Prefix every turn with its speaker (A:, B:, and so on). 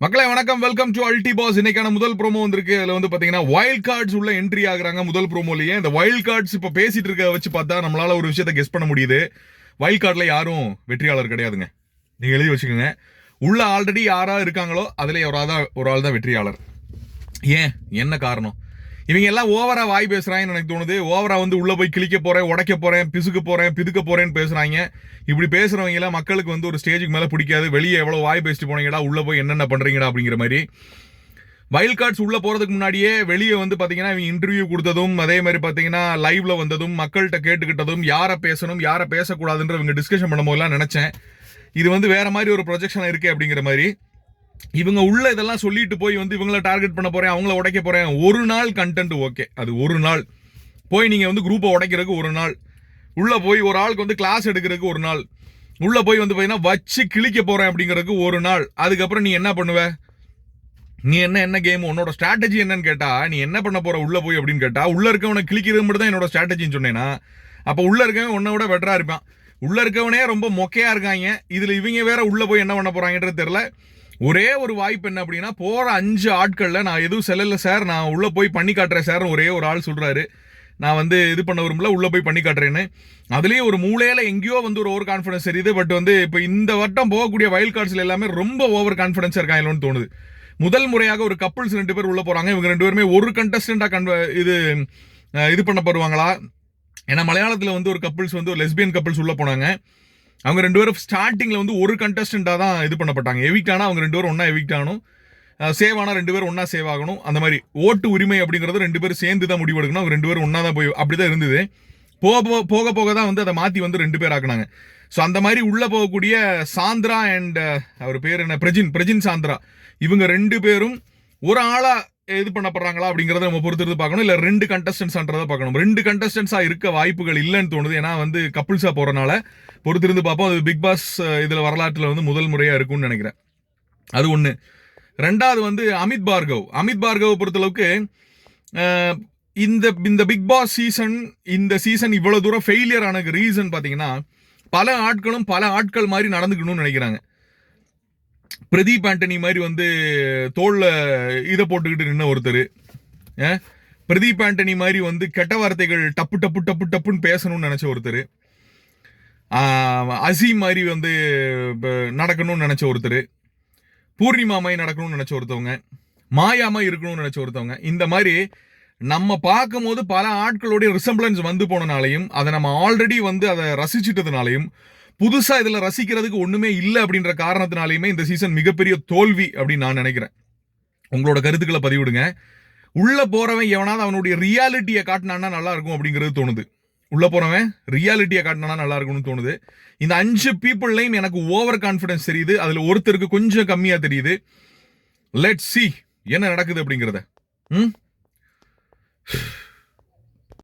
A: மக்களே வணக்கம், welcome to அல்டி pass. இன்னைக்கான முதல் ப்ரோமோ வந்திருக்கு. அதுல வந்து பாத்தீங்கன்னா வைல்ட் கார்ட்ஸ் உள்ள என்ட்ரி ஆகுறாங்க முதல் ப்ரோமோலயே. இந்த வைல்ட் கார்ட்ஸ் இப்ப பேசிட்டு இருக்க வச்சு பார்த்தா நம்மளால ஒரு விஷயத்தை கெஸ் பண்ண முடியுது. வைல்ட் கார்ட்ல யாரும் வெற்றியாளர் கிடையாதுங்க. நீங்க எழுதி வச்சுக்கோங்க. உள்ள ஆல்ரெடி யாரா இருக்காங்களோ அதுல ஒரு ஆள் தான் வெற்றியாளர். ஏன், என்ன காரணம்? இவங்க எல்லாம் ஓவரா வாய் பேசுறாங்கன்னு எனக்கு தோணுது. ஓவரா வந்து உள்ள போய் கிழிக்க போறேன், உடைக்க போறேன், பிசுக்க போறேன், பிதுக்க போறேன்னு பேசுறாங்க. இப்படி பேசுறவங்க எல்லாம் மக்களுக்கு வந்து ஒரு ஸ்டேஜுக்கு மேல பிடிக்காது. வெளியே எவ்வளவு வாய் பேசிட்டு போனீங்கடா, உள்ள போய் என்னென்ன பண்றீங்கடா அப்படிங்கிற மாதிரி. வைல்ட் கார்ட்ஸ் உள்ள போறதுக்கு முன்னாடியே வெளியே வந்து பாத்தீங்கன்னா இவங்க இன்டர்வியூ கொடுத்ததும், அதே மாதிரி பாத்தீங்கன்னா லைவ்ல வந்ததும், மக்கள்கிட்ட கேட்டுக்கிட்டதும், யாரை பேசணும் யாரை பேசக்கூடாதுன்ற இவங்க டிஸ்கஷன் பண்ணும்போதெல்லாம் நினைச்சேன், இது வந்து வேற மாதிரி ஒரு ப்ரொஜெக்ஷன் இருக்கு அப்படிங்கிற மாதிரி. இவங்க உள்ள இதெல்லாம் சொல்லிட்டு போய் வந்து இவங்கள டார்கெட் பண்ண போறேன், அவங்கள உடைக்க போறேன். ஒரு நாள் கண்டென்ட் ஓகே, அது ஒரு நாள். போய் நீங்க வந்து குரூப்பை உடைக்கிறதுக்கு ஒரு நாள், உள்ள போய் ஒரு ஆளுக்கு வந்து கிளாஸ் எடுக்கிறதுக்கு ஒரு நாள், உள்ள போய் வந்து பாத்தீங்கன்னா வச்சு கிழிக்க போறேன் அப்படிங்கிறதுக்கு ஒரு நாள். அதுக்கப்புறம் நீ என்ன பண்ணுவ? நீ என்ன கேம், உன்னோட ஸ்ட்ராட்டஜி என்னன்னு கேட்டா, நீ என்ன பண்ண போற உள்ள போய் அப்படின்னு கேட்டா, உள்ள இருக்கவனை கிழிக்கிறது மட்டும் தான் என்னோட ஸ்ட்ராட்டஜின்னு சொன்னேன்னா, அப்ப உள்ள இருக்கவன் உன்னை விட பெட்டரா இருப்பான். உள்ள இருக்கவனே ரொம்ப மொக்கையா இருக்காங்க, இதுல இவங்க வேற உள்ள போய் என்ன பண்ண போறாங்கன்றது தெரியல. ஒரே ஒரு வாய்ப்பு என்ன அப்படின்னா, போற 5 ஆட்கள்ல நான் எதுவும் செல்லல சார், நான் உள்ள போய் பண்ணி காட்டுறேன் சார் ஒரே ஒரு ஆள் சொல்றாரு. நான் வந்து இது பண்ண விரும்பல, உள்ள போய் பண்ணி காட்டுறேன்னு. அதுலயும் ஒரு மூலையில எங்கேயோ வந்து ஒரு ஓவர் கான்ஃபிடன்ஸ் தெரியுது. பட் வந்து இப்போ இந்த வட்டம் போகக்கூடிய வைல்ட் கார்ட்ஸ்ல எல்லாமே ரொம்ப ஓவர் கான்ஃபிடன்ஸா இருக்காங்களோன்னு தோணுது. முதல் முறையாக ஒரு கப்புள்ஸ் 2 பேர் உள்ள போறாங்க. இவங்க 2 பேருமே ஒரு கண்டஸ்டண்டா இது பண்ணப்படுவாங்களா? ஏன்னா மலையாளத்துல வந்து ஒரு கப்புள்ஸ் வந்து ஒரு லெஸ்பியன் கப்புள்ஸ் உள்ள போனாங்க. அவங்க 2 பேரும் ஸ்டார்டிங்ல வந்து ஒரு கண்டஸ்டண்டா தான் இது பண்ணப்பட்டாங்க. எவிக்ட் ஆனா அவங்க 2 பேரும் ஒன்னா எவிக்ட் ஆகணும், சேவ் ஆனா 2 பேரும் ஒன்னா சேவ் ஆகணும். அந்த மாதிரி ஓட்டு உரிமை அப்படிங்கிறது 2 பேரும் சேர்ந்து தான் முடிவெடுக்கணும். அவங்க 2 பேரும் ஒன்னா தான் போய் அப்படிதான் இருந்தது. போக போக தான் வந்து அதை மாத்தி வந்து 2 பேர் ஆக்குனாங்க. ஸோ அந்த மாதிரி உள்ள போகக்கூடிய சாந்திரா அண்ட் அவர் பேர் என்ன, பிரஜின் சாந்திரா, இவங்க 2 பேரும் ஒரு ஆளா இது பண்ணப்படுறாங்களா அப்படிங்கறத நம்ம பொறுத்திருந்து பார்க்கணும். இல்ல 2 கண்டஸ்டன்ஸ்ன்றதை பார்க்கணும். 2 கண்டஸ்டன்ஸா இருக்க வாய்ப்புகள் இல்லைன்னு தோணுது. ஏன்னா வந்து கப்புள்ஸா போறனால பொறுத்திருந்து பார்ப்போம். அது பிக் பாஸ் இதுல வரலாற்றுல வந்து முதல் முறையா இருக்கும்னு நினைக்கிறேன். அது ஒண்ணு. ரெண்டாவது வந்து அமித் பார்கவ் பொறுத்தளவுக்கு இந்த பிக் பாஸ் இந்த சீசன் இவ்வளவு தூரம் ஃபெயிலியர் ஆனதுக்கு ரீசன் பாத்தீங்கன்னா, பல ஆட்கள் மாதிரி நடந்துக்கணும்னு நினைக்கிறாங்க. பிரதீப் ஆண்டனி மாதிரி வந்து தோல்ல இதை போட்டுக்கிட்டு நின்ன ஒருத்தர், பிரதீப் ஆண்டனி மாதிரி வந்து கெட்ட வார்த்தைகள் டப்பு டப்பு டப்பு டப்புன்னு பேசணும்னு நினைச்ச ஒருத்தர், அசீம் மாதிரி வந்து நடக்கணும்னு நினைச்ச ஒருத்தர், பூர்ணிமா மாதிரி நடக்கணும்னு நினைச்ச ஒருத்தவங்க, மாயா மாதிரி இருக்கணும்னு நினைச்ச ஒருத்தவங்க. இந்த மாதிரி நம்ம பார்க்கும் போது பல ஆட்களுடைய ரிசம்பிளன்ஸ் வந்து போனனாலையும், அதை நம்ம ஆல்ரெடி வந்து அதை ரசிச்சிட்டதுனாலையும், புதுசா இதுல ரசிக்கிறதுக்கு ஒண்ணுமே இல்லை அப்படின்ற காரணத்தினாலையுமே இந்த சீசன் மிகப்பெரிய தோல்வி அப்படின்னு நான் நினைக்கிறேன். உங்களோட கருத்துக்களை பதிவிடுங்க. உள்ள போறவன் எவனாவது அவனுடைய ரியாலிட்டியை காட்டினான்னா நல்லா இருக்கும் அப்படிங்கிறது தோணுது. உள்ள போறவன் ரியாலிட்டியை காட்டினா நல்லா இருக்கும்னு தோணுது. இந்த 5 பீப்புள்லையும் எனக்கு ஓவர் கான்ஃபிடன்ஸ் தெரியுது. அதுல ஒருத்தருக்கு கொஞ்சம் கம்மியா தெரியுது. லெட்ஸ் see என்ன நடக்குது அப்படிங்கிறத.